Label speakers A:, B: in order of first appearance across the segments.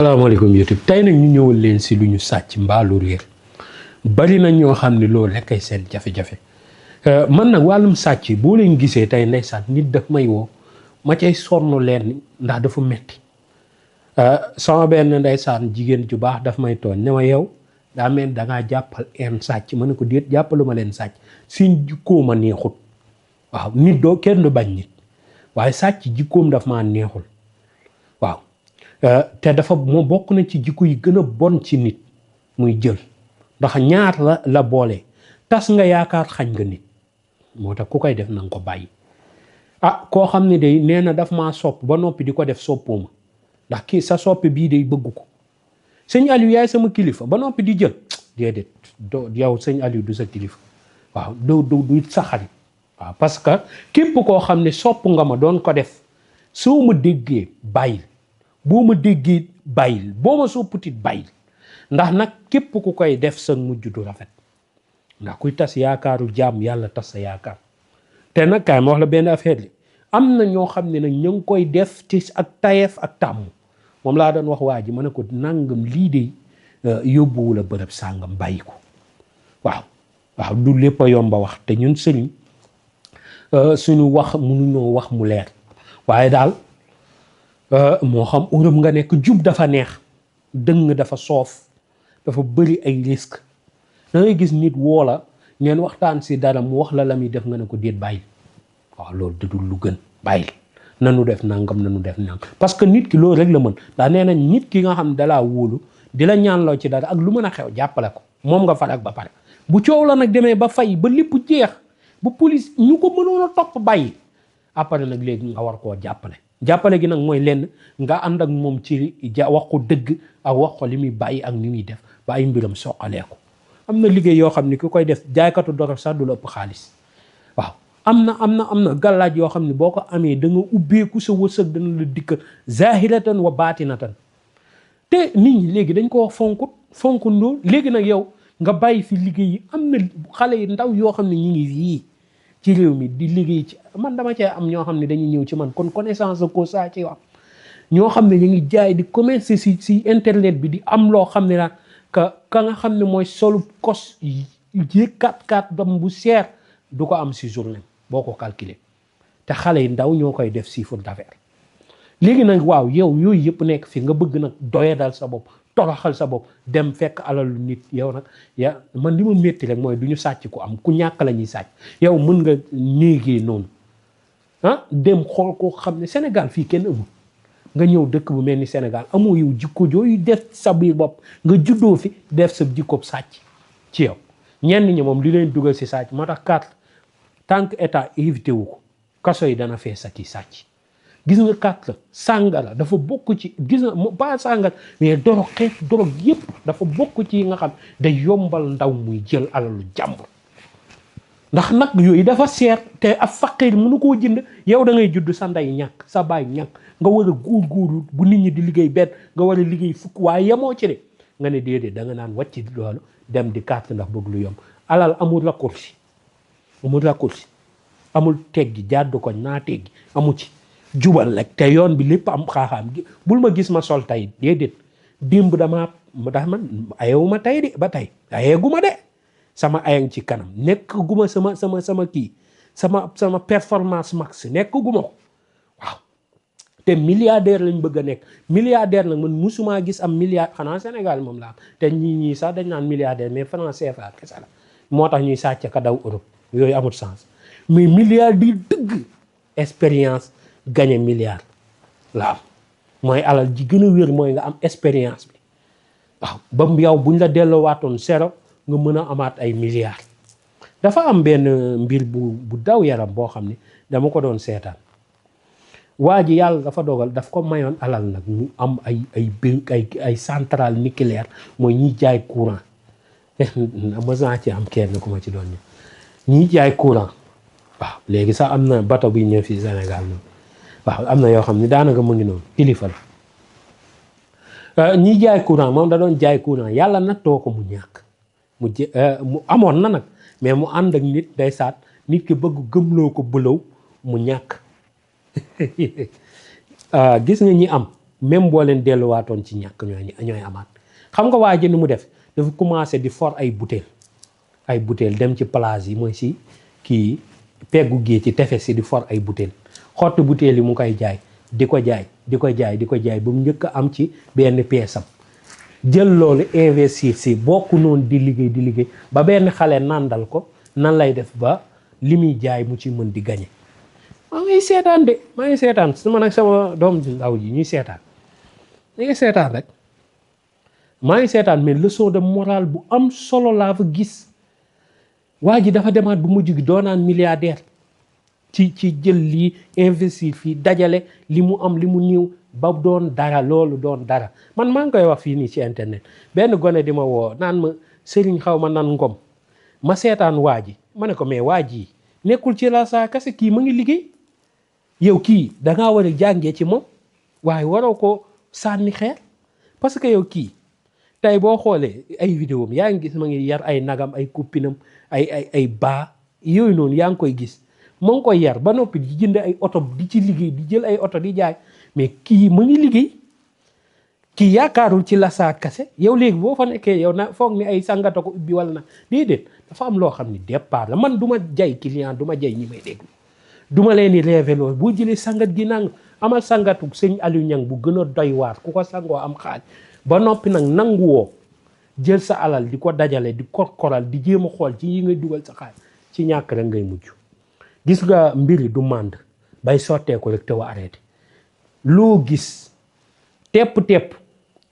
A: salaamaaleykum YouTube tey nag ñu ñëwal leen si lu ñu sàcc mbaalu réer bari na ñoo xam ne loolu rekk ay seen jafe-jafe man nag wàllum sàcc boo leen gisee tey ndeysaan nit daf may woo ma cay sonn leen ndax dafa metti sama benn ndeysaan jigéen ju baax daf may tooñ ne ma yow daa mel dangaa jàppal en sàcc ma ne ko déet jàppaluma leen sàcc seen jikkoo ma neexut waaw nit doo kenn du bañ nit waaye sàcc jikkoom daf maa neexul waaw te dafa moo bokk na ci jikko yi gën a bon ci nit muy jël ndax ñaar la boole tas nga yaakaar xañ nga nit moo tax ku koy def na nga ko bàyyi koo xam ne day nee na daf maa sopp ba noppi di ko def soppuma ndax kii sa soppe bii day bëgg ko sëñ Aliou yaay sama kilifa ba noppi di jël déedéet yow sëñ Aliou du sa kilifa waaw du sa xarit waaw parce que képp koo xam ne sopp nga ma doon ko def soo ma déggee bàyyil boo ma déggee bàyyil boo ma sopputit bàyyil ndax nag képp ku koy def sa mujj du rafet ndax kuy tas yaakaaru jaam yàlla tas sa yaakaar te nag kaay ma wax la benn affaire li am na ñoo xam ne nag ñu ngi koy def ci ak tayeef ak tàmm moom laa doon wax waa ji ma ne ko nangam lii de yóbbuwul a bërëb sàngam bàyyi ko waaw du lépp a yomba wax te ñun sëriñ suñu wax mënuñoo wax mu leer waaye daal moo xam Europe nga nekk jub dafa neex dëng dafa soof dafa bëri ay risque da ngay gis nit woo la ngeen waxtaan si dara mu wax la muy def nga ne ko déet bàyyil waaw loolu dadul lu gën bàyyil nanu def nangam parce que nit ki loolu rek la mën ndax nee nañ nit ki nga xam ne dalaa wóolu di la ñaanloo ci dara ak lu mën a xew jàppale ko moom nga farak ba pare bu coow la nag demee ba fay ba lépp jeex ba police ñu ko mënoon a topp bàyyi après nag léegi nga war koo jàppale gi nag mooy lenn nga ànd ak moom ci wax ko dëgg ak wax ko li muy bàyyi ak ni muy def ba ay mbiram soqalee ko am na liggéey yoo xam ne ki koy def jaaykatu dorog sax du la ëpp xaalis waaw am na gàllaaj yoo xam ne boo ko amee da nga ubbeeku sa wërsëg dana la dikkal zahiratan wa baatinatan te nit ñi léegi dañ ko wax fonkundoo léegi nag yow nga bàyyi fi liggéey yi am na xale yi ndaw yoo xam ne ñu ngi fii ci réew mi di liggéey ci man dama cee am ñoo xam ne dañuy ñëw ci man kon connaissance ko saa ci wax ñoo xam ne ñu ngi jaay di commerce si internet bi di am loo xam ne nag ka nga xam ne mooy solu kos yéeg 4x4 dom bu seer du ko am si journée boo ko calculer te xale yi ndaw ñoo koy def chiffre d'affaires léegi nag waaw yow yooyu yëpp nekk fi nga bëgg nag doyadal sa bopp toroxal sa bopp dem fekk alalu nit yow nag man li ma métti rek mooy du ñu sàcc ku am ku ñàkk la ñuy sàcc yow mën nga néegee noonu dem xool koo xam ne Sénégal fii kenn amul nga ñëw dëkk bu mel ni Sénégal amoo yow jikko jooyu def sa biir bopp nga juddoo fi def sa jikkob sàcc ci yow ñenn ñi moom li leen dugal si sàcc moo tax carte tant que état évité wu ko kaso yi dana fees ak i sàcc gis nga carte la sàngara dafa bokk ci gis nga pas sàngara mais dorog xeet dorog yépp dafa bokk ci nga xam day yombal ndaw muy jël alalu jàmbur ndax nag yooyu dafa seer te ab faqir mënu koo jënd yow da ngay judd sa ndey ñàkk sa baay ñàkk nga war a góorgóorlu bu nit ñi di liggéey benn nga war a liggéey fukk waaye yemoo ci de nga ne déedéet da nga naan wàcc loolu dem di carte ndax bëgg lu yomb alal amul raccourci amul teggi jàddu ko naa teggi amu ci jubal rek te yoon bi lépp am xaaxaam bul ma gis ma sol tey déedéet démb man ayewuma tey de ba tey ayeeguma de sama ayang ci kanam nekk guma sama kii sama performance max nekk guma ko waaw te milliardaire lañ bëgg a nekk milliardaire nag man musuma gis am milliard xanaa Sénégal moom la am te ñii sax dañ naan milliardaire mais franc CFA kese la moo tax ñuy sàcc ka daw Europe yooyu amul sens mais milliard di dëgg expérience gagné milliard la am mooy alal ji gën a wér mooy nga am expérience bi waaw ba yow buñ la delloowaatoon zéro nga mën a amaat ay milliards dafa am benn mbir bu daw yaram boo xam ne dama ko doon seetaan waa ji yàlla dafa dogal daf ko mayoon alal nag mu am ay centrale nucléaire mooy ñiy jaay courant ma ci am kenn ku ma ci doon ñiy jaay courant waaw léegi sax am na bateau bi ñëw fii Sénégal noonu waaw am na yoo xam ne daanaka mu ngi noonu kilifa la ñiy jaay courant moom da doon jaay courant yàlla nattoo ko mu ñàkk mu amoon na nag mais mu ànd ak nit day saat nit ki bëgg gëmloo ko bëlaw mu ñàkk gis nga ñi am même boo leen delluwaatoon ci ñàkk ñooy amaat. xam nga waa ji ni mu def dafa commencé di for ay butéel dem ci plage yi mooy si kii peggu géej ci tefes si di for ay butéel xotti butéel yi mu koy jaay di ko jaay ba mu njëkk a am ci benn pièce jël loolu investir si bokk noonu di liggéey ba benn xale nandal ko nan lay def ba li muy jaay mu ci mën di gañe. maa ngi seetaan su ma nag sama doom ndaw ji ñuy seetaan ñu ngi seetaan rek maa ngi seetaan mais leçon de morale bu am solo laa fa gis. waa ji dafa demaat bu mujj gi doonaan milliardaire ci jël lii investir fii dajale li mu am li mu niiw ba doon dara loolu doon dara man maa ngi koy wax fii nii ci internet benn gone di ma woo naan ma sëriñ xaw ma nan ngom ma seetaan waa ji ma ne ko mais waa ji nekkul ci la saa kase kii ma ngi liggéey yow kii dangaa war a jàngee ci moom waaye waroo ko sànni xeer parce que yow kii tey boo xoolee ay vidéo am yaa ngi gis ma ngi yar ay nagam ay copinam ay baa yooyu noonu yaa ngi koy gis ma ngi koy yar ba noppi di jënd ay oto di ci liggéey di jël ay oto di jaay mais kii ma ngi liggéey kii yaakaarul ci la saa kase yow léegi boo fa nekkee yow na foog ni ay sangata ko ubbi wala na déedéet dafa am loo xam ni départ la man du ma jay client du ma jay ñi may déglu du ma leen di rêvé loolu boo jëlee sangat gi nang amal sangatu sëñ Aliou Niang bu gën a doy waar ku ko sangoo am xaaj ba noppi nag nanguwoo jël sa alal di ko dajale di korkoral di jéem a xool ci yi ngay dugal sa xaaj ci ñàkk rek ngay mujj gis nga mbiri du mànd bay sottee ko rek te wa arrêté loo gis tepp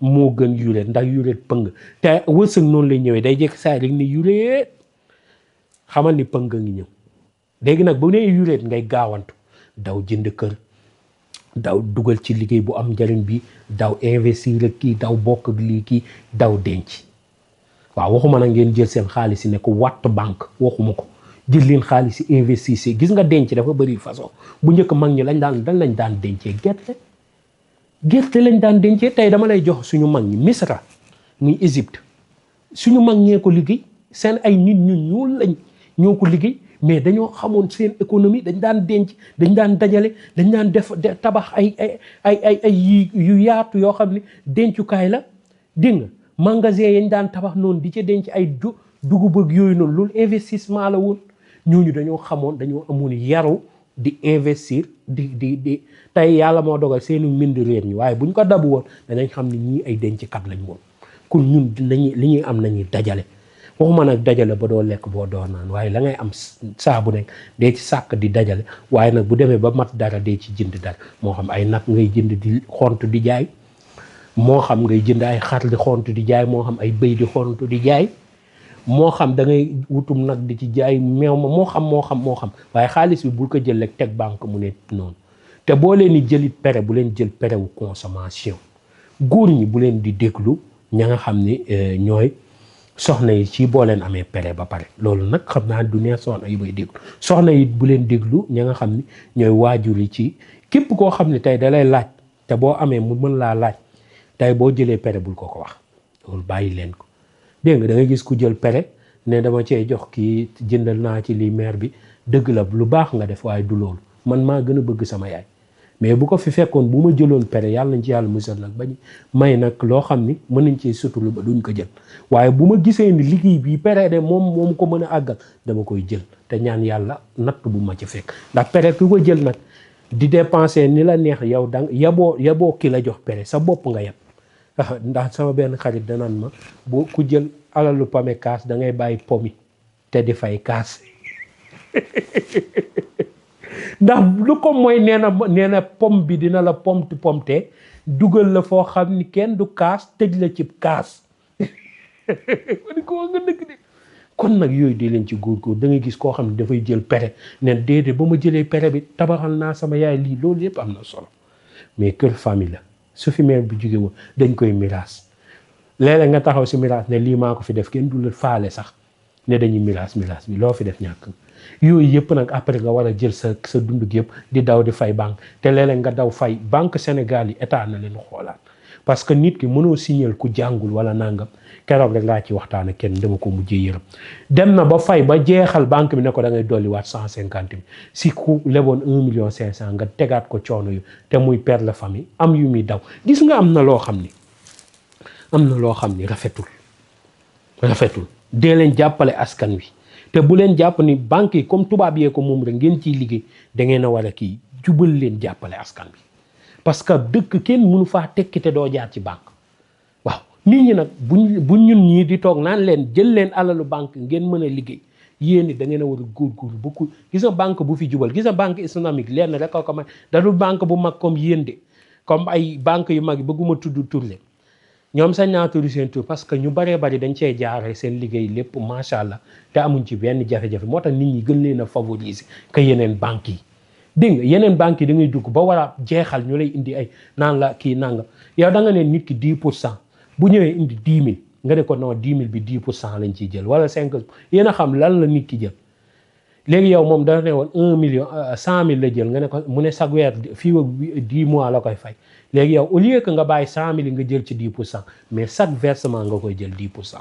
A: moo gën yuréet ndax yuréet pëng te wërsëg noonu lay ñëwee day jekk saa rek ni yuréet xamal ni pëng ngi ñëw léegi nag bu nee yuréet ngay gaawantu daw jënd kër daw dugal ci liggéey bu am njariñ bi daw investir ak kii daw bokk ak lii kii daw denc waaw waxuma na ngeen jël seen xaalis yi ne ko watt banque waxuma ko jël leen xaalis yi investir gis nga denc dafa bëri façon bu njëkk mag ñi lañ daan dencee gerte lañ daan dencee tey dama lay jox suñu mag ñi Misra muy Égypte suñu mag ñee ko liggéey seen ay nit ñu ñuul lañ ñoo ko liggéey mais dañoo xamoon seen économie dañ daan denc dañ daan dajale dañ daan def tabax ay yu yaatu yoo xam ne dencukaay la dégg nga magasin yañ daan tabax noonu di ca denc ay dugub ak yooyu noonu loolu investissement la woon ñooñu dañoo xamoon dañoo amoon yaru di investir di tey yàlla moo dogal seeni mbind réer ñi waaye buñ ko dabu woon danañ xam ne ñii ay denckat lañ woon kon ñun li ñuy am nañuy dajale waxuma nag dajale ba doo lekk boo doo naan waaye la ngay am saa bu nekk dee ci sàkk di dajale waaye nag bu demee ba mat dara dee ci jënd dara moo xam ay nag ngay jënd di xont di jaay moo xam ngay jënd ay xar di xont di jaay moo xam ay bëy di xont di jaay moo xam da ngay wutum nag di ci jaay meew ma moo xam waaye xaalis bi bul ko jël rek teg banque mu ne noonu te boo leen di jëlit pere bu leen jël pere wu consommation góor ñi bu leen di déglu ña nga xam ni ñooy soxna yi ci boo leen amee pere ba pare loolu nag xam naa du neex soxna yi may déglu soxna yi bu leen déglu ña nga xam ni ñooy waajur yi ci képp koo xam ne tey da lay laaj te boo amee mu mën laa laaj tey boo jëlee pere bul ko wax loolu bàyyi leen ko dégg nga da ngay gis ku jël pere ne dama cee jox kii jëndal naa ci lii maire bi dëgg la lu baax nga def waaye du loolu man maa gën a bëgg sama yaay mais bu ko fi fekkoon bu ma jëloon pere yàlla nañ ci yàlla musal nag bañ may nag loo xam ni mën nañ ci sutulu ba duñ ko jël waaye bu ma gisee ni liggéey bi pere de moom ko mën a àggal dama koy jël te ñaan yàlla natt bu ma ci fekk ndax pere ku ko jël nag di dépenser ni la neex yow dang yaboo ki la jox pere sa bopp nga yab ndax sama benn xarit danaan ma boo ku jël alalu pame kaas da ngay bàyyi pomi te di fay kaas ndax lu ko mooy nee na pom bi dina la pomte dugal la foo xam ni kenn du kaas tëj la ci kaas ma ko wax nga dëgg de kon nag yooyu di leen ci góorgóor da ngay gis koo xam ne dafay jël pere ne déedéet ba ma jëlee pere bi tabaxal naa sama yaay lii loolu yëpp am na solo mais kër famille la su fi mère bi jóge woon dañ koy miraas léeg-léeg nga taxaw si miraas ne lii maa ko fi def kenn du la faale sax ne dañuy miraas bi loo fi def ñàkk yooyu yëpp nag après nga war a jël sa dund gi yëpp di daw di fay banque te léeg-léeg nga daw fay banque Sénégal yi état na leen xoolaat parce que nit ki mënoo signal ku jàngul wala nangam keroog rek laa ci waxtaan ak kenn dama ko mujjee yërëm dem na ba fay ba jeexal banque bi ne ko da ngay dolliwaat 150 000 si ku leboon 1,5 million nga tegaat ko coono yu te muy père de famille am yu muy daw gis nga am na loo xam ni rafetul dee leen jàppale askan wi te bu leen jàpp ni banque yi comme tubaab yee ko moom rek ngeen ciy liggéey da ngeen a war a kii jubal leen jàppale askan bi parce que dëkk kenn mënu faa tekki te doo jaar ci banque waaw nit ñi nag bu ñun ñii di toog naan leen jël leen alalu banque ngeen mën a liggéey yéen it da ngeen a war a góorgóorlu beaucoup gis nga banque bu fi jubal gis nga banque islamique leen rek ko may da du banque bu mag comme yéen de comme ay banque yu mag yi bëgguma tudd tur leen ñoom sañ naa tudd seen tur parce que ñu baree bari dañ cee jaaree seen liggéey lépp macha allah te amuñ ci benn jafe-jafe moo tax nit ñi gën leen a favoriser que yeneen banques yi dégg nga yeneen banques yi da ngay dugg ba war a jeexal ñu lay indi ay naan la kii nanga yow da nga ne nit ki 10% bu ñëwee indi 10 000 nga ne ko non 10 000 bi 10% lañ ciy jël wala 5 yéen a xam lan la nit ki jël léegi yow moom da ne woon 1 million 100 000 la jël nga ne ko mu ne chaque weer fii ak 10 mois la koy fay léegi yow au lieu que nga bàyyi 100 000 nga jël ci 10% mais chaque versement nga koy jël 10%.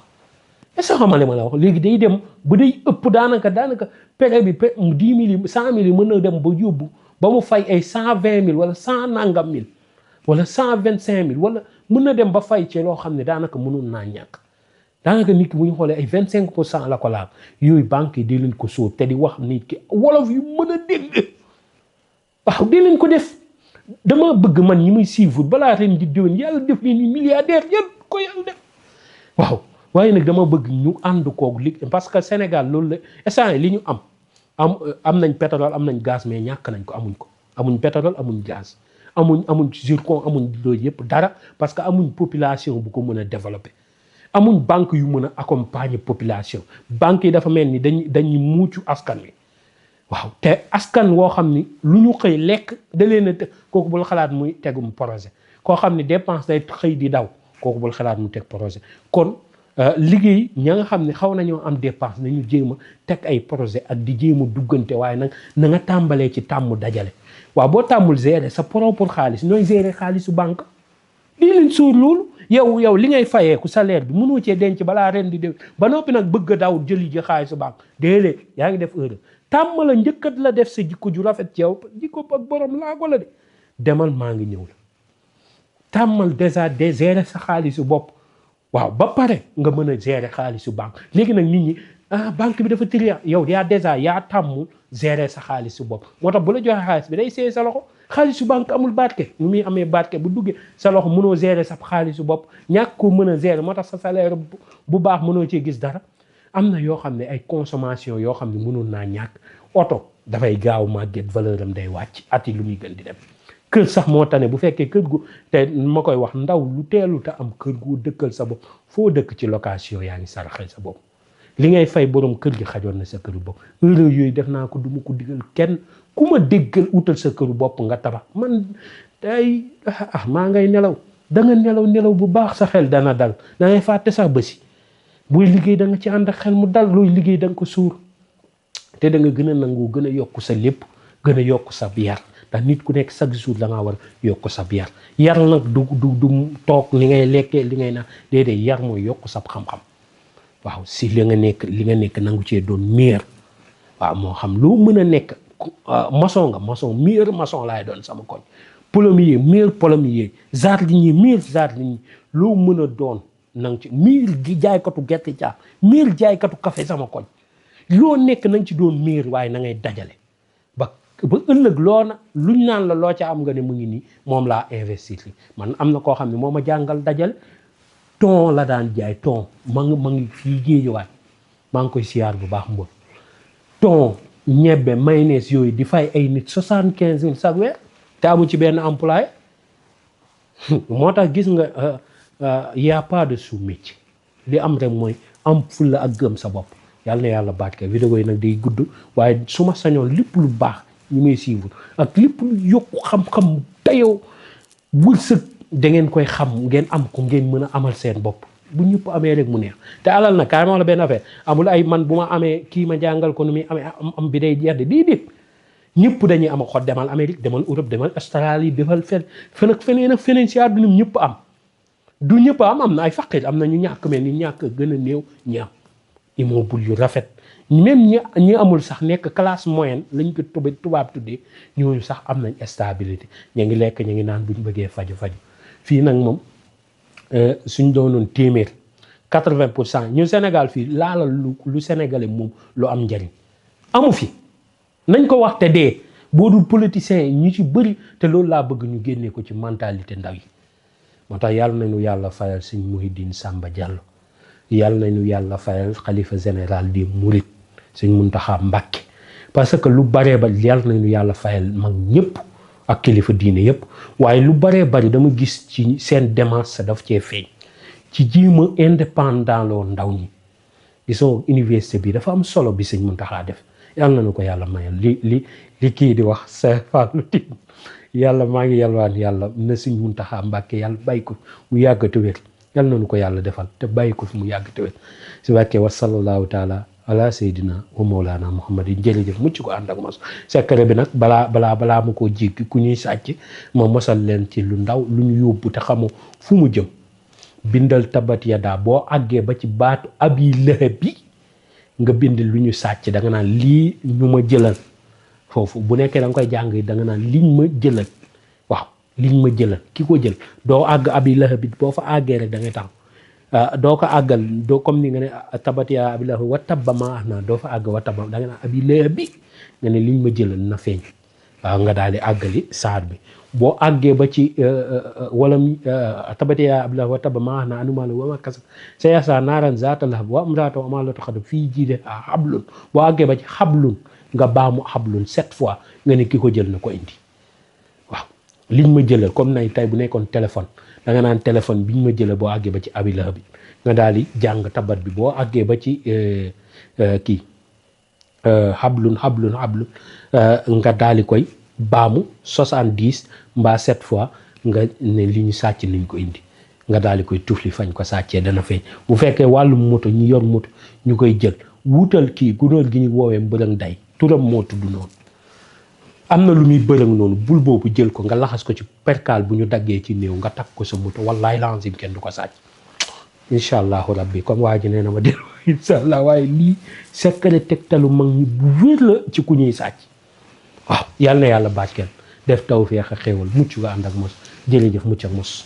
A: est-ce que xamale ma la wax léegi day dem bu day ëpp daanaka pere bi 10 000 100 000 yi mën na dem ba yóbbu ba mu fay ay 120 000 wala 100 nangam mille wala 125 000 wala mën na dem ba fay ci loo xam ne daanaka mënul naa ñàkk daanaka nit ki bu ñu xoolee ay 25% la ko laal yooyu banque yi di leen ko sóor te di wax nit ki wolof yu mën a dégg waaw di leen ko def dama bëgg man ñi muy suivre balaa ren di déwén yàlla def leen ni milliardaire yëpp ko yàlla def waaw waaye nag dama bëgg ñu ànd koog li parce que Sénégal loolu la instant li ñu am nañ pétrole am nañ gaz mais ñàkk nañ ko amuñ pétrole amuñ gaz amuñ zircon amuñ loolu yëpp dara parce que amuñ population bu ko mën a développer amuñ banque yu mën a accompagner population banque yi dafa mel ni dañuy muucu askan wi waaw te askan woo xam ni lu ñu xëy lekk da leen a kooku bul xalaat muy tegum projet koo xam ni dépense day xëy di daw kooku bul xalaat mu teg projet kon liggéey ña nga xam ne xaw nañoo am dépense nañu jéem a teg ay projet ak di jéem a duggante waaye nag na nga tàmbalee ci tàmm dajale waaw boo tàmmul gérer sa propre xaalis nooy gérer xaalisu banque lii leen suur loolu yow li ngay fayeeku salaire bi mënoo cee denc balaa ren di déw ba noppi nag bëgg a daw jëli ji xaalisu banque déedéet yaa ngi def erreur tàmm la njëkkat la def sa jikko ju rafet ci yow jikko ak borom laa ko la de demal maa ngi ñëw la tàmmal déjà de gérer sa xaalisu bopp waaw ba pare nga mën a gérer xaalisu banque léegi nag nit ñi banque bi dafa trier yow yaa tàmmul gérer sa xaalisu bopp moo tax bu la joxee xaalis bi day seey sa loxo xaalisu banque amul barke nu muy amee barke bu duggee sa loxo mënoo gérer sa xaalisu bopp ñàkk ko mën a gérer moo tax sa salaire bu baax mënoo cee gis dara am na yoo xam ne ay consommation yoo xam ne mënoon naa ñàkk oto dafay gaaw màgget valeur am day wàcc at yi lu muy gën di dem kër sax moo tane bu fekkee kër gu te ma koy wax ndaw lu teelu te am kër gu dëkkal sa bopp foo dëkk ci location yaa ngi saraxal sa bopp li ngay fay borom kër gi xajoon na sa këru bopp heure yooyu def naa ko du ma ko digal kenn ku ma déggal utal sa këru bopp nga tabax man day maa ngay nelaw da nga nelaw bu baax sa xel dana dal da ngay fàtte sax bësi booy liggéey da nga ci ànd ak xel mu dal looy liggéey da nga ko suur te da nga gën a nangu gën a yokk sa lépp gën a yokk sa yar ndax nit ku nekk chaque jour da ngaa war a yokk sa yar nag du toog li ngay lekkee li ngay naan déedéet yar mooy yokk sa xam-xam waaw si li nga nekk nangu cee doon meilleur waaw moo xam loo mën a nekk maçon meilleur maçon laay doon sama koñ plombier meilleur plombier jardinier meilleur jardinier loo mën a doon nang ci meilleur gi jaaykatu gerte caaf meilleur jaaykatu café sama koñ loo nekk nang ci doon meilleur waaye na ngay dajale ba ëllëg loona luñ naan la loo ca am nga ne mu ngi nii moom laa investir li man am na koo xam ne moo ma jàngal dajale ton la daan jaay ton ma ngi fii Géejawaay maa ngi koy siyaar bu baax mbon ton ñebbe mayonnaise yooyu di fay ay nit 75 000 chaque weer te amu ci benn employé moo tax gis nga y a pas de sous-métier li am rek mooy am fulla ak gëm sa bopp yàlla na yàlla barke vidéo yi nag day gudd waaye su ma sañoon lépp lu baax ñu may suivre ak lépp lu yokku xam-xam dayoo wërsëg da ngeen koy xam ngeen am ko ngeen mën a amal seen bopp bu ñëpp amee rek mu neex te alal nag kaay ma wax la benn affaire amul ay man bu ma amee kii ma jàngal ko nu muy amee am bi day jeex de déedéet ñëpp dañuy am xot demal Amérique demal Europe demal Australie defal fen ak feneen si àdduna ñëpp am du ñëpp am na ay faqir am na ñu ñàkk mais ni ñàkk gën a néew ñi am immeuble yu rafet même ñi amul sax nekk classe moyenne lañ ko tubaab tuddee ñooñu sax am nañ stabilité ñu ngi lekk ñu ngi naan buñ bëggee faju fii nag moom suñ doonoon téeméer 80% ñu Sénégal fii laalal lu sénégalais moom lu am njariñ amu fi nañ ko wax te dee boo dul politicien yi ñu ci bëri te loolu laa bëgg ñu génnee ko ci mentalité ndaw yi moo tax yàlla nañu yàlla fayal sëñ Mouhidine Samba Diallo yàlla nañu yàlla fayal xalifa général des Mourides sëñ Mountakha Mbacké parce que lu baree ba yàlla nañu yàlla fayal mag ñëpp ak kilifa diine yëpp waaye lu baree bari dama gis ci seen démarche daf cee feeñ ci jiima indépendant loo ndaw ñi gisoo université bi dafa am solo bi sëñ Mountakha def yàlla nañu ko yàlla mayal li kii di wax sa Fallou Tine yàlla maa ngi yalwaan yàlla na sëñ Mountakha Mbacké yàlla bàyyi ko mu yàgg te wér yàlla nañu ko yàlla defal te bàyyi ko fi mu yàgg te wér si wàkkee wa sallallahu taala ala seydina wa mawlana muhammadin jërëjëf mucc ko ànd ak mos secret bi nag balaa ma koo jéggi ku ñuy sàcc ma mosal leen ci lu ndaw lu ñu yóbbu te xamoo fu mu jëm bindal tabat yadaa boo àggee ba ci baatu abi lahab bi nga bind lu ñu sàcc da nga naan lii ñu ma jëlal foofu bu nekkee da nga koy jàng da nga naan liñ ma jëlal waaw liñ ma jëlal ki ko jël doo àgg abi lahab bi boo fa àggee rek da ngay tax doo ko àggal doo comme ni nga ne tabat yaa abi lahab wa tabba maa aghnaa doo fa àgg wa tabba da nga naan abi lahab bi nga ne liñ ma jëlal na feeñ waaw nga daal di àggali saar bi boo àggee ba ci wala tabat yaa abi lahab wa tabba maa aghnaa anhu maaluhu wa maa kasab sayaslaa naaran zaata lahab wa imra'atuhu hammaalata al-hatab fii jiidihaa hablun boo àggee ba ci hablun nga baamu hablun 7 fois nga ne ki ko jël na ko indi waaw liñ ma jëlal comme nay tey bu nekkoon téléphone da nga naan téléphone biñ ma jëlal boo àggee ba ci abi lahab bi nga daal di jàng tabat bi boo àggee ba ci kii hablun nga daal di koy baamu 70 mbaa 7 fois nga ne li ñu sàcc niñ ko indi nga daal di koy tufli fañ ko sàccee dana feeñ bu fekkee wàllum moto ñi yor moto ñu koy jël wuutal kii gunóor gi ñu woowee mbërëng day turam moo tudd noonu am na lu muy bërëng noonu bul boobu jël ko nga laxas ko ci perkaal bu ñu daggee ci néew nga takk ko sa moto wallaay lancim kenn du ko sàcc incha allahu rabbi comme waa ji nee na ma dellu incha allah waaye lii secret tegtalu mag ñi bu wér la ci ku ñuy sàcc waaw yal na yàlla barkeel def tawfeex ak xéewal mucc nga ànd ak mos jërëjëf mucc ak mos